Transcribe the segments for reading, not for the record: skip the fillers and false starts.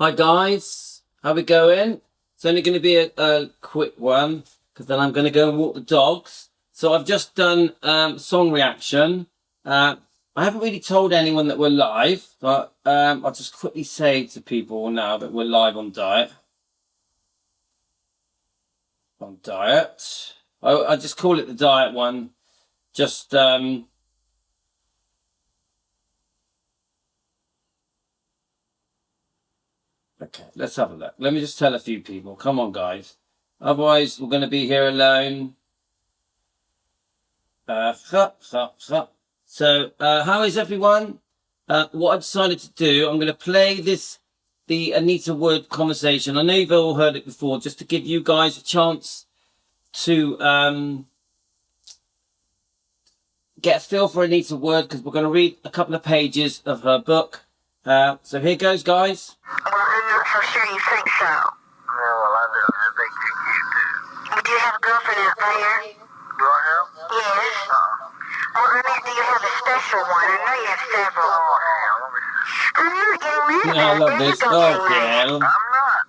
Hi guys, how we going? It's only going to be a quick one because then I'm going to go and walk the dogs. So I've just done song reaction. I haven't really told anyone that we're live, but I'll just quickly say to people now that we're live on Diet. I just call it the Diet one. Just okay, let's have a look. Let me just tell a few people. Come on, guys. Otherwise, we're going to be here alone. So, how is everyone? What I decided to do, I'm going to play the Anita Wood conversation. I know you've all heard it before, just to give you guys a chance to get a feel for Anita Wood, because we're going to read a couple of pages of her book. So here goes, guys. Well, I'm not so sure you think so. Yeah, well, I do. I think you do. But do you have a girlfriend out there? Do I have? Yes. Well, I mean, do you have a special one? I know you have several. Oh, hell, let me see. I'm not getting mad Yeah, I about love it. this. Don't Oh, get mad. yeah. I'm not.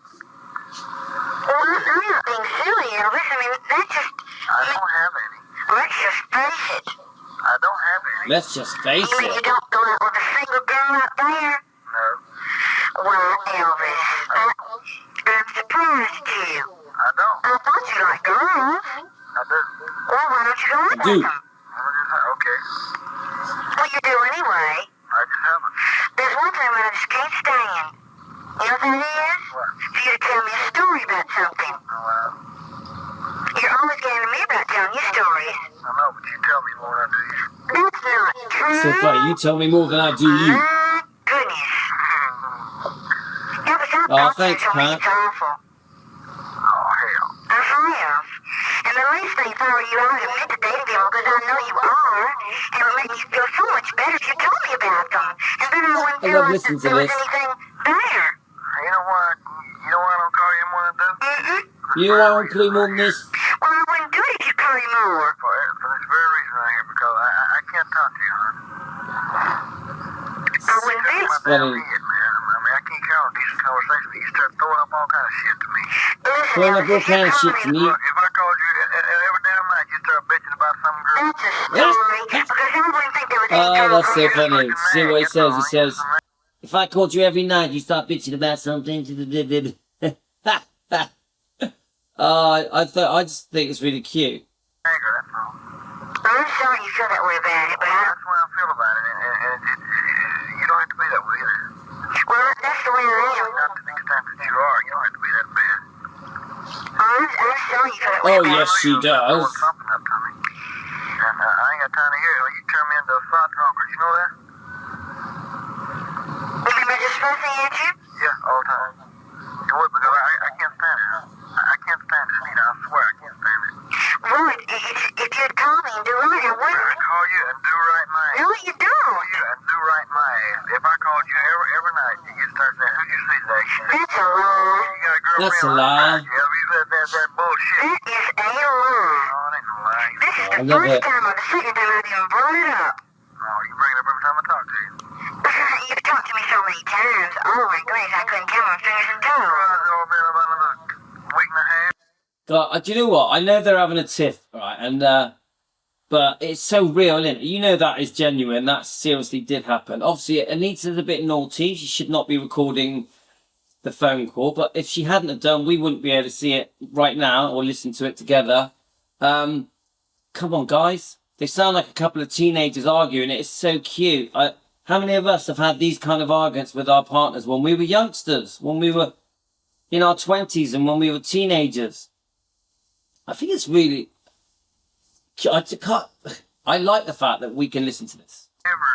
Well, I'm not being silly, Elvis. I mean, that's just... I don't have any. Let's just face it. I don't have any. Let's just face You mean you it. don't go out with a single girl out there? No. Well, Elvis, I'm surprised at you. I don't. I thought you liked girls. I do. Well, why don't you go out I do. with them? Okay. Well, you do anyway. I just haven't. There's one thing that I just can't stand. You know what that is? What? For you to tell me a story about something. Well, You're always getting to me about telling you stories. I know, but you tell me more than I do you. That's not true. So funny. You tell me more than I do you. My goodness. Elvis, I Oh, thought thanks, you told me Pat. it's awful. Oh, hell. I have. And the least thing if I were you, I would admit to dating people because I know you are. And it would make me feel so much better if you told me about them. And then I wouldn't I feel love like listening to there was this. anything there. You know why? You know why I don't call you more than I do? Mm-hmm. You won't include more than this. Well, I wouldn't do it if you call you more. For this very reason right here, because I can't talk to you, hon. I wouldn't be. My funny. damn head, man. I mean, I can't count on decent conversation. You start throwing up all kind of shit to me. Listen, Throwing up Elvis, all if you kind of call shit me- to me. Look, if I called you every damn night, you start bitching about some girl. That's a story, because I wouldn't think there was any Oh, that's so trouble. funny. See what he says. He says, if I called you every night, you start bitching about something. I just think it's really cute. Anger, that's all. I'm sorry you feel that way about it, but That's the way I feel about it, and you don't have to be that way either. well, that's the way I am. Not to the extent that you are. You don't have to be that bad. I'm sorry you feel that way Oh, about yes, it. she does. Throwing something up to me. And I ain't got time to hear it. You turn me into a sod drunker. You know that? You mean by just fussing at you? Yeah, all the time. You would, because I can't stand it. I can't stand it, Anita. I swear I can't stand it. Well, if you'd call me and do right, I I wouldn't. call you and do right my ass. No, you Call don't. you and do right my ass. If I called you every night, you start saying, who you see that shit? That's a lie. You got a girlfriend. That's a like lie. that. Yeah, you said that bullshit. That is a lie. Oh, it ain't no lie. This is I the love first it. time or the second time I've even brought it up. Oh, you bring it up every time I talk to you. You've talked to me so many times. Oh my goodness, I couldn't count my fingers and toes. Oh, man, about another week and a half. God, do you know what? I know they're having a tiff, right? And but it's so real, isn't it? You know that is genuine. That seriously did happen. Obviously, Anita's a bit naughty. She should not be recording the phone call. But if she hadn't have done, we wouldn't be able to see it right now or listen to it together. Come on, guys. They sound like a couple of teenagers arguing. It's so cute. How many of us have had these kind of arguments with our partners when we were youngsters, when we were in our 20s and when we were teenagers? I think it's really... I like the fact that we can listen to this. Ever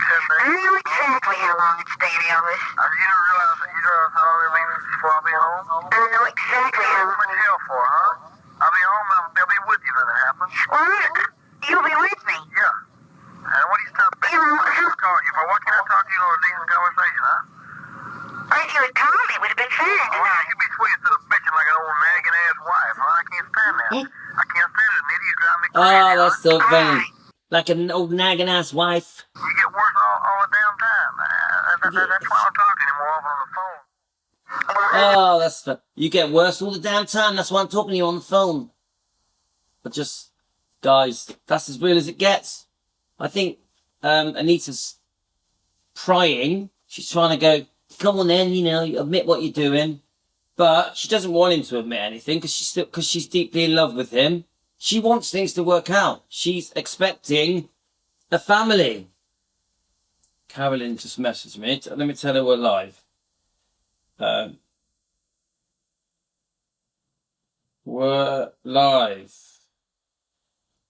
10 days. I know exactly how long it's been, Elvis. You don't realize how long it means before I'll be home? I know exactly how What long. the hell for, huh? I'll be home and they'll be with you when it happens. Well, you'll be with me. Yeah. And what do you stop bitching? I'm calling you for? Why can't I talk to you on a decent conversation, huh? If you had called me, it would have been fine Why tonight. you be sweet instead of bitching like an old nagging ass wife, huh? I can't stand that. I can't stand it, Anita. You drive me crazy. Oh, that's so All funny. right. Like an old nagging ass wife. You get worse all the damn time. That's why I don't talk to you more often on the phone. Oh, that's you get worse all the damn time. That's why I'm talking to you on the phone. But just, guys, that's as real as it gets. I think Anita's prying. She's trying to go, come on then, you know, admit what you're doing. But she doesn't want him to admit anything because she's deeply in love with him. She wants things to work out. She's expecting a family. Carolyn just messaged me. Let me tell her we're live. We're live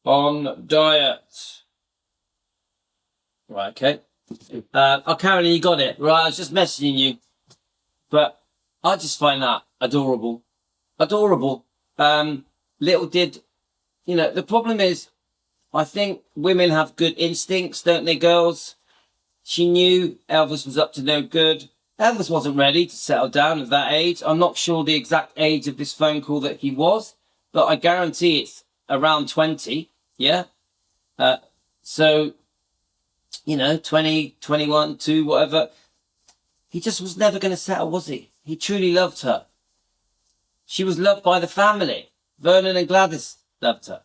on diet. Right, okay. Oh, Carolyn, you got it. Right, I was just messaging you. But I just find that adorable. Adorable. Little did, you know, the problem is, I think women have good instincts, don't they, girls? She knew Elvis was up to no good. Elvis wasn't ready to settle down at that age. I'm not sure the exact age of this phone call that he was, but I guarantee it's around 20, yeah? So, you know, 20, 21, 2, whatever. He just was never going to settle, was he? He truly loved her. She was loved by the family. Vernon and Gladys loved her.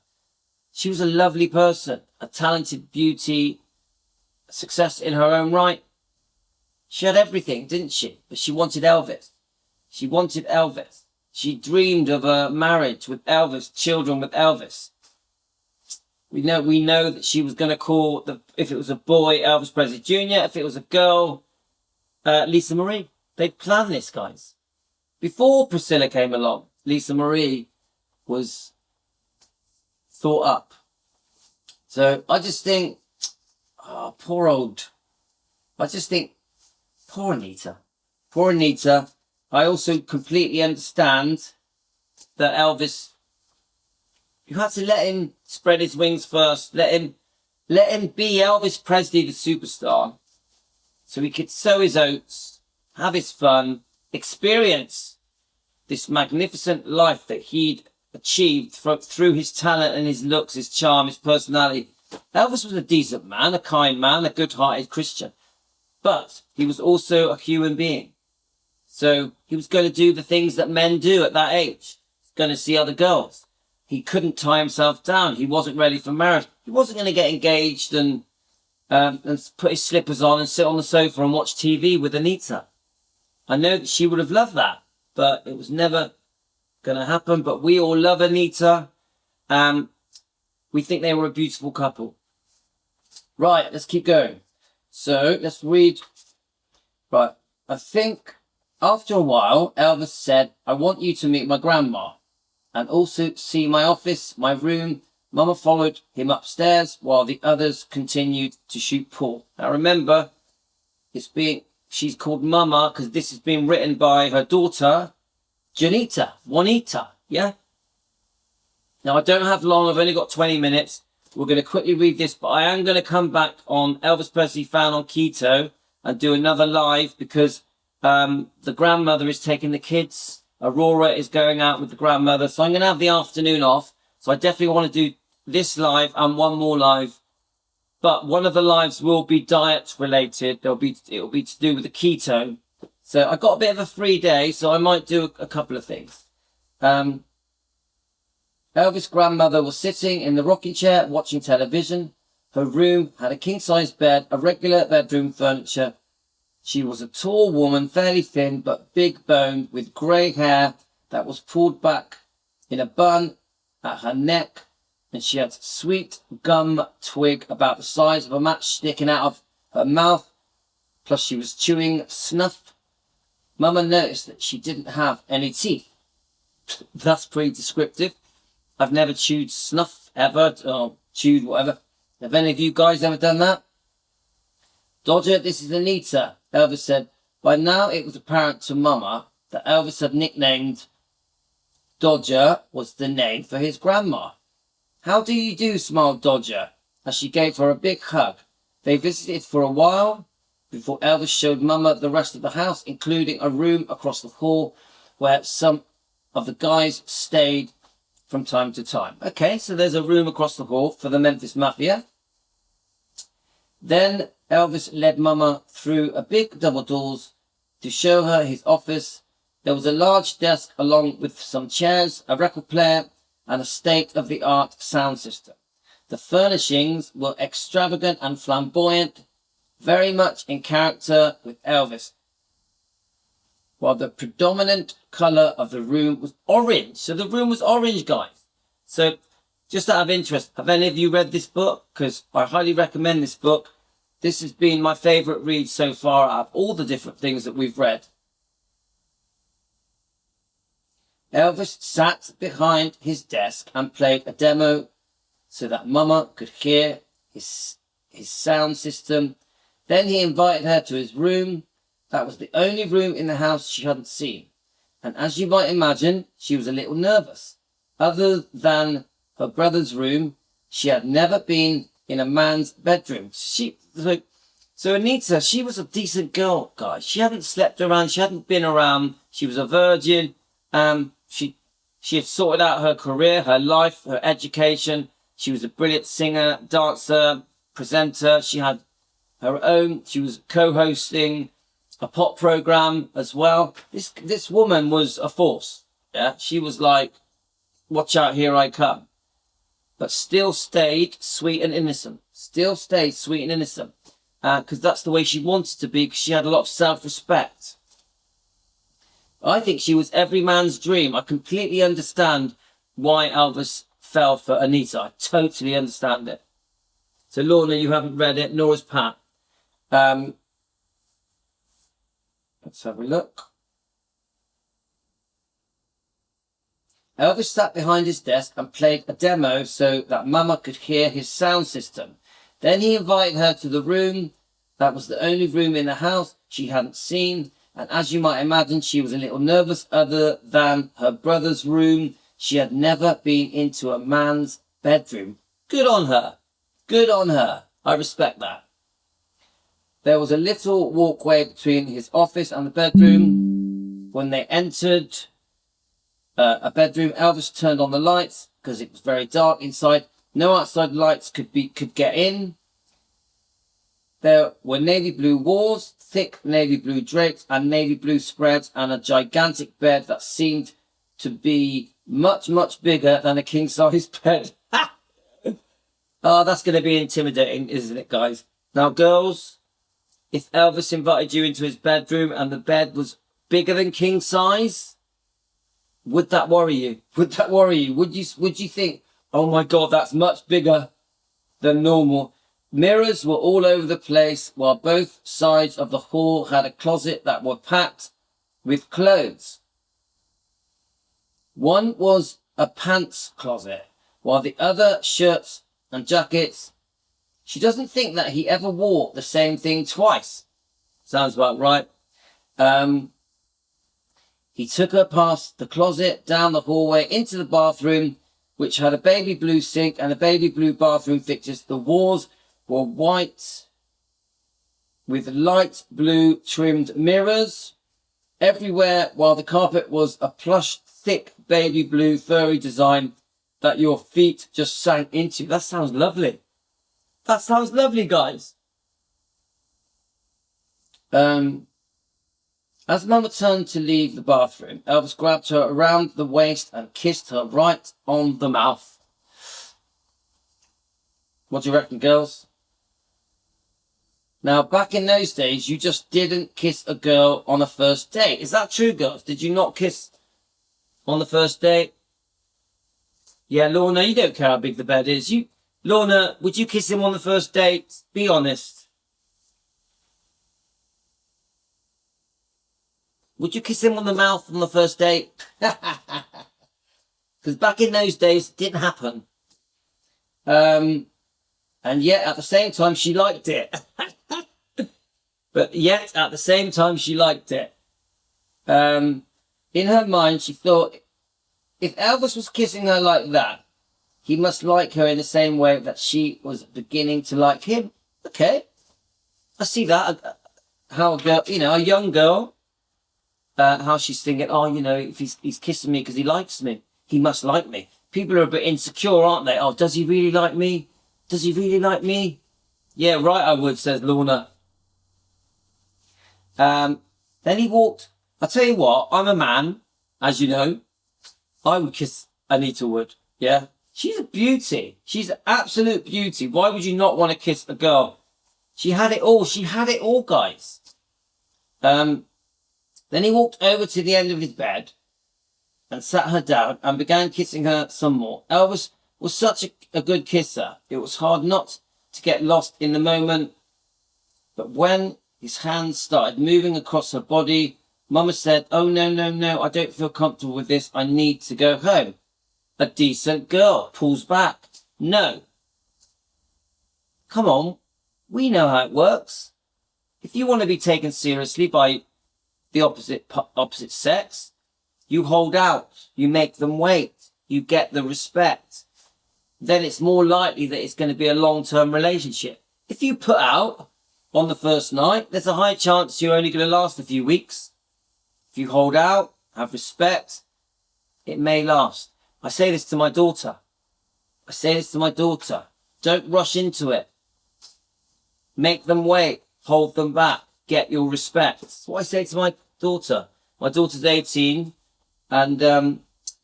She was a lovely person, a talented beauty, a success in her own right. She had everything, didn't she? But she wanted Elvis. She wanted Elvis. She dreamed of a marriage with Elvis, children with Elvis. We know that she was going to call, if it was a boy, Elvis Presley Jr., if it was a girl, Lisa Marie. They'd planned this, guys. Before Priscilla came along, Lisa Marie was thought up. So I just think, oh, poor Anita. Poor Anita. I also completely understand that Elvis, you had to let him spread his wings first. Let him be Elvis Presley, the superstar, so he could sow his oats, have his fun, experience this magnificent life that he'd achieved through his talent and his looks, his charm, his personality. Elvis was a decent man, a kind man, a good-hearted Christian. But he was also a human being. So he was going to do the things that men do at that age. He's going to see other girls. He couldn't tie himself down. He wasn't ready for marriage. He wasn't going to get engaged and put his slippers on and sit on the sofa and watch TV with Anita. I know that she would have loved that, but it was never going to happen. But we all love Anita. We think they were a beautiful couple. Right, let's keep going. So let's read. Right, I think after a while, Elvis said, I want you to meet my grandma and also see my office, my room. Mama followed him upstairs while the others continued to shoot pool. Now remember, she's called Mama because this has been written by her daughter, Juanita, yeah? Now I don't have long, I've only got 20 minutes. We're going to quickly read this, but I am going to come back on Elvis Presley Fan on Keto and do another live because the grandmother is taking the kids. Aurora is going out with the grandmother. So I'm going to have the afternoon off. So I definitely want to do this live and one more live. But one of the lives will be diet related. It'll be to do with the keto. So I got a bit of a free day, so I might do a couple of things. Elvis' grandmother was sitting in the rocking chair watching television. Her room had a king-size bed, a regular bedroom furniture. She was a tall woman, fairly thin but big-boned, with grey hair that was pulled back in a bun at her neck, and she had sweet gum twig about the size of a match sticking out of her mouth, plus she was chewing snuff. Mama noticed that she didn't have any teeth. That's pretty descriptive. I've never chewed snuff ever, or chewed whatever. Have any of you guys ever done that? Dodger, this is Anita, Elvis said. By now it was apparent to Mama that Elvis had nicknamed Dodger was the name for his grandma. How do you do, smiled Dodger, as she gave her a big hug. They visited for a while before Elvis showed Mama the rest of the house, including a room across the hall where some of the guys stayed from time to time. Okay, so there's a room across the hall for the Memphis Mafia. Then Elvis led Mama through a big double doors to show her his office There was a large desk along with some chairs, a record player, and a state-of-the-art sound system. The furnishings were extravagant and flamboyant, very much in character with Elvis, while the predominant colour of the room was orange. So the room was orange, guys. So just out of interest, have any of you read this book? Because I highly recommend this book. This has been my favourite read so far out of all the different things that we've read. Elvis sat behind his desk and played a demo so that Mama could hear his sound system. Then he invited her to his room. That was the only room in the house she hadn't seen. And as you might imagine, she was a little nervous. Other than her brother's room, she had never been in a man's bedroom. So Anita, she was a decent girl, guys. She hadn't slept around. She hadn't been around. She was a virgin. She had sorted out her career, her life, her education. She was a brilliant singer, dancer, presenter. She had her own. She was co-hosting a pop program as well. This woman was a force. Yeah, she was like, watch out, here I come. But still stayed sweet and innocent. Still stayed sweet and innocent. Because that's the way she wanted to be, because she had a lot of self-respect. I think she was every man's dream. I completely understand why Elvis fell for Anita. I totally understand it. So Lorna, you haven't read it, nor has Pat. Let's have a look. Elvis sat behind his desk and played a demo so that Mama could hear his sound system. Then he invited her to the room. That was the only room in the house she hadn't seen. And as you might imagine, she was a little nervous. Other than her brother's room, she had never been into a man's bedroom. Good on her. Good on her. I respect that. There was a little walkway between his office and the bedroom. When they entered a bedroom, Elvis turned on the lights because it was very dark inside. No outside lights could get in. There were navy blue walls, thick navy blue drapes and navy blue spreads, and a gigantic bed that seemed to be much, much bigger than a king-size bed. Oh, that's going to be intimidating, isn't it, guys? Now, girls, if Elvis invited you into his bedroom and the bed was bigger than king-size, would that worry you? Would that worry you? Would you think, oh my God, that's much bigger than normal? Mirrors were all over the place, while both sides of the hall had a closet that were packed with clothes. One was a pants closet, while the other shirts and jackets. She doesn't think that he ever wore the same thing twice. Sounds about right. He took her past the closet, down the hallway, into the bathroom, which had a baby blue sink and a baby blue bathroom fixtures. The walls were white with light blue trimmed mirrors everywhere, while the carpet was a plush, thick baby blue furry design that your feet just sank into. That sounds lovely. That sounds lovely, guys. As Mama turned to leave the bathroom, Elvis grabbed her around the waist and kissed her right on the mouth. What do you reckon, girls? Now, back in those days, you just didn't kiss a girl on a first date. Is that true, girls? Did you not kiss on the first date? Yeah, Lorna, you don't care how big the bed is. Lorna, would you kiss him on the first date? Be honest. Would you kiss him on the mouth on the first date? Because back in those days, it didn't happen. And yet, at the same time, she liked it. But yet, at the same time, she liked it. In her mind, she thought, if Elvis was kissing her like that, he must like her in the same way that she was beginning to like him. Okay. I see that. How a girl, a young girl, how she's thinking, oh, if he's kissing me because he likes me, he must like me. People are a bit insecure, aren't they? Oh, does he really like me? Does he really like me? Yeah, right, I would, says Lorna. Then he walked I tell you what, I'm a man, as you know. I would kiss Anita Wood. Yeah, she's a beauty. She's an absolute beauty. Why would you not want to kiss a girl? She had it all. She had it all, guys. Then he walked over to the end of his bed and sat her down and began kissing her some more. Elvis was such a good kisser. It was hard not to get lost in the moment. But when his hands started moving across her body, Mama said, "Oh, no, no, no, I don't feel comfortable with this. I need to go home." A decent girl pulls back. No. Come on. We know how it works. If you want to be taken seriously by the opposite sex, you hold out. You make them wait. You get the respect. Then it's more likely that it's going to be a long-term relationship. If you put out on the first night, there's a high chance you're only going to last a few weeks. If you hold out, have respect, it may last. I say this to my daughter. Don't rush into it. Make them wait. Hold them back. Get your respect. That's what I say to my daughter. My daughter's 18. And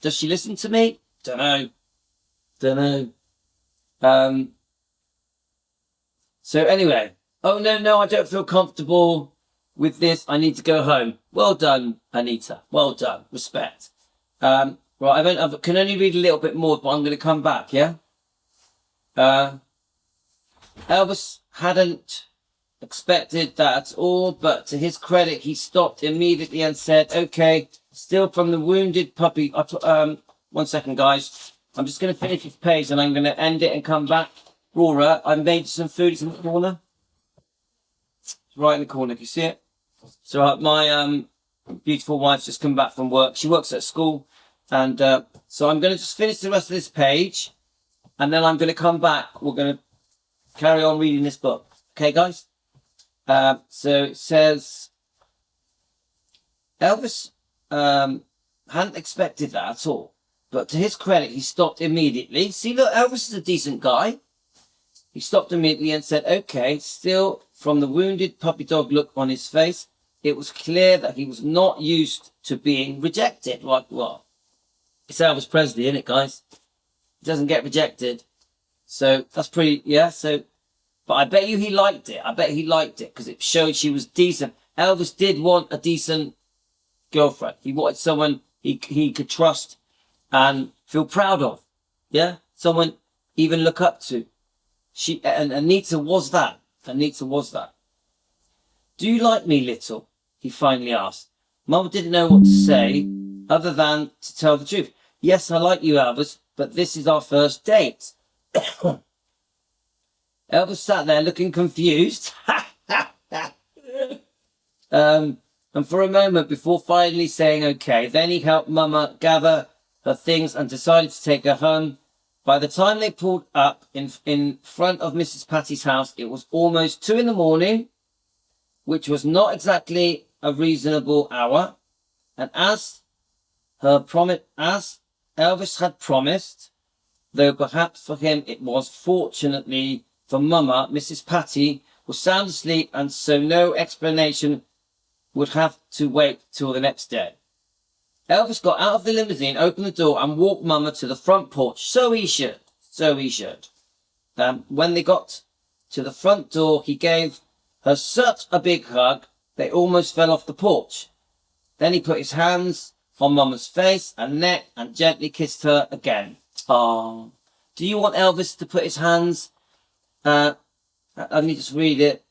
does she listen to me? Don't know. So anyway. Oh, no, I don't feel comfortable with this. I need to go home. Well done, Anita. Well done. Respect. Right, I can only read a little bit more, but I'm going to come back, yeah? Elvis hadn't expected that at all, but to his credit, he stopped immediately and said, "Okay, still from the wounded puppy." 1 second, guys. I'm just going to finish this page and I'm going to end it and come back. Rora, I made some food. It's in the corner. It's right in the corner. Can you see it? So my beautiful wife's just come back from work. She works at school. And so I'm going to just finish the rest of this page. And then I'm going to come back. We're going to carry on reading this book. Okay, guys? So it says, Elvis hadn't expected that at all. But to his credit, he stopped immediately. See, look, Elvis is a decent guy. He stopped immediately and said, "Okay," still from the wounded puppy dog look on his face. It was clear that he was not used to being rejected. Like what? It's Elvis Presley, isn't it, guys? He doesn't get rejected. So that's pretty, yeah. So, but I bet you he liked it. Because it showed she was decent. Elvis did want a decent girlfriend. He wanted someone he could trust and feel proud of. Yeah? Someone even look up to. And Anita was that. "Do you like me, little?" he finally asked. Mum didn't know what to say other than to tell the truth. "Yes, I like you, Elvis, but this is our first date." Elvis sat there looking confused. And for a moment before finally saying okay. Then he helped Mama gather her things and decided to take her home. By the time they pulled up in front of Mrs. Patty's house, it was almost 2 a.m, which was not exactly a reasonable hour. And as Elvis had promised, though perhaps for him it was, fortunately for Mama, Mrs. Patty was sound asleep, and so no explanation would have to wait till the next day. Elvis got out of the limousine, opened the door, and walked Mama to the front porch. So he should. When they got to the front door, he gave her such a big hug, they almost fell off the porch. Then he put his hands on Mama's face and neck and gently kissed her again. Oh, do you want Elvis to put his hands? Let me just read it.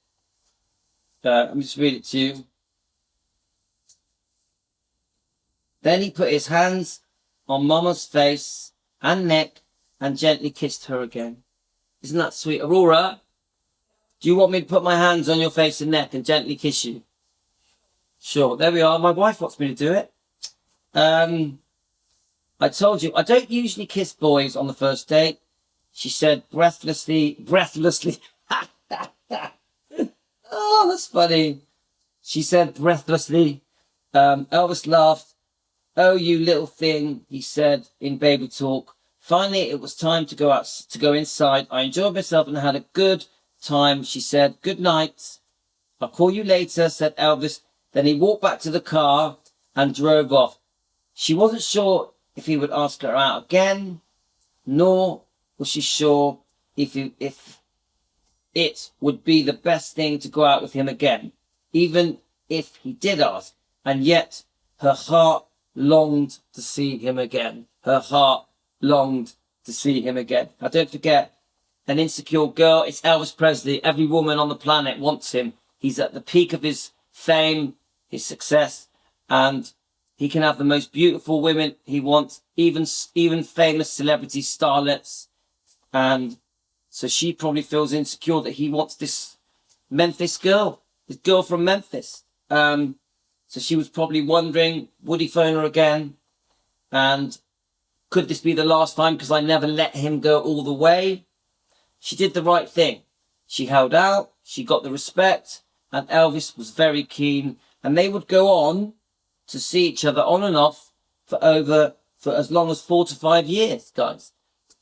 Let me just read it to you. Then he put his hands on Mama's face and neck and gently kissed her again. Isn't that sweet? Aurora, do you want me to put my hands on your face and neck and gently kiss you? Sure, there we are. My wife wants me to do it. I told you, I don't usually kiss boys on the first date, she said breathlessly. Oh, that's funny. She said breathlessly. Elvis laughed. "Oh, you little thing," he said in baby talk. Finally, it was time to go inside. "I enjoyed myself and had a good time," she said. "Good night." "I'll call you later," said Elvis. Then he walked back to the car and drove off. She wasn't sure if he would ask her out again, nor was she sure if it would be the best thing to go out with him again, even if he did ask. And yet her heart longed to see him again. Her heart longed to see him again. Now don't forget, an insecure girl, it's Elvis Presley. Every woman on the planet wants him. He's at the peak of his fame, his success, and he can have the most beautiful women he wants, even famous celebrity starlets. And so she probably feels insecure that he wants this Memphis girl, this girl from Memphis. So she was probably wondering, would he phone her again? And could this be the last time because I never let him go all the way? She did the right thing. She held out, she got the respect, and Elvis was very keen. And they would go on to see each other on and off for as long as 4 to 5 years, guys.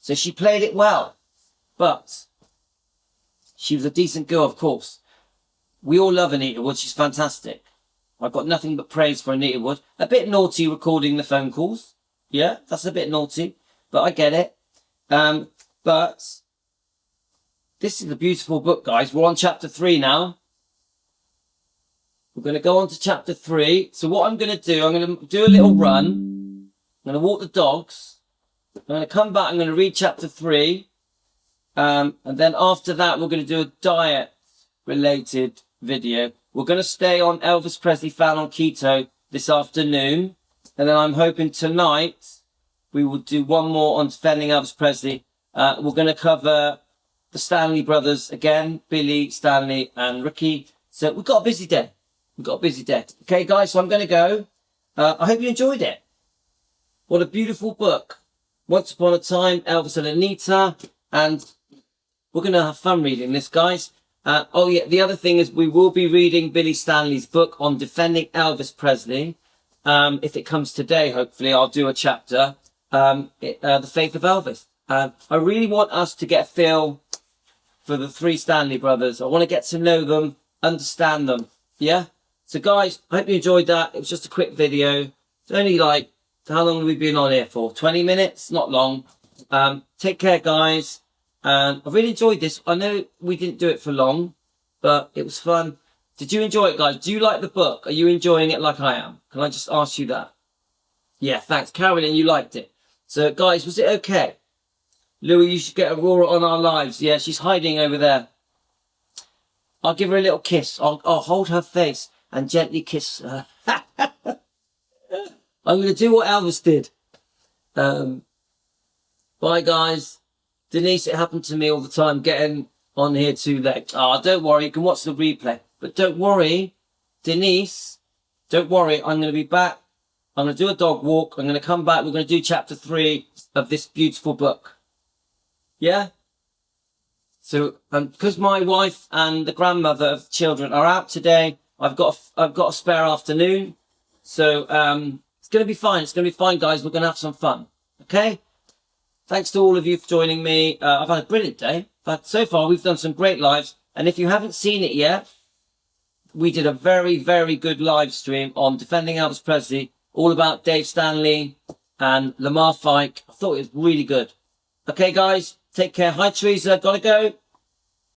So she played it well. But she was a decent girl, of course. We all love Anita Wood. She's fantastic. I've got nothing but praise for Anita Wood. A bit naughty recording the phone calls. Yeah, that's a bit naughty, but I get it. But this is a beautiful book, guys. We're on chapter 3 now. We're going to go on to chapter 3. So what I'm going to do, I'm going to do a little run. I'm going to walk the dogs. I'm going to come back. I'm going to read chapter 3. And then after that, we're going to do a diet-related video. We're going to stay on Elvis Presley Fan on keto this afternoon. And then I'm hoping tonight we will do one more on defending Elvis Presley. We're going to cover the Stanley brothers again, Billy, Stanley and Ricky. So we've got a busy day. Okay, guys, so I'm going to go. I hope you enjoyed it. What a beautiful book. Once Upon a Time, Elvis and Anita. And we're going to have fun reading this, guys. Oh, yeah, the other thing is we will be reading Billy Stanley's book on defending Elvis Presley. If it comes today, hopefully, I'll do a chapter. The Faith of Elvis. I really want us to get a feel for the 3 Stanley brothers. I want to get to know them, understand them. Yeah? So, guys, I hope you enjoyed that. It was just a quick video. It's only like, how long have we been on here for? 20 minutes? Not long. Take care, guys. And I really enjoyed this. I know we didn't do it for long, but it was fun. Did you enjoy it, guys? Do you like the book? Are you enjoying it like I am? Can I just ask you that? Yeah, thanks. Carolyn, you liked it. So, guys, was it okay? Louis, you should get Aurora on our lives. Yeah, she's hiding over there. I'll give her a little kiss. I'll hold her face and gently kiss her. I'm going to do what Elvis did. Bye, guys. Denise, it happened to me all the time, getting on here too late. Oh, don't worry. You can watch the replay. But don't worry, Denise. Don't worry. I'm going to be back. I'm going to do a dog walk. I'm going to come back. We're going to do chapter 3 of this beautiful book. Yeah? So, because my wife and the grandmother of children are out today, I've got a spare afternoon. So, it's going to be fine. It's going to be fine, guys. We're going to have some fun. Okay? Thanks to all of you for joining me. I've had a brilliant day. In fact, so far, we've done some great lives. And if you haven't seen it yet, we did a very, very good live stream on Defending Elvis Presley, all about Dave Stanley and Lamar Fike. I thought it was really good. Okay, guys, take care. Hi, Teresa. Gotta go.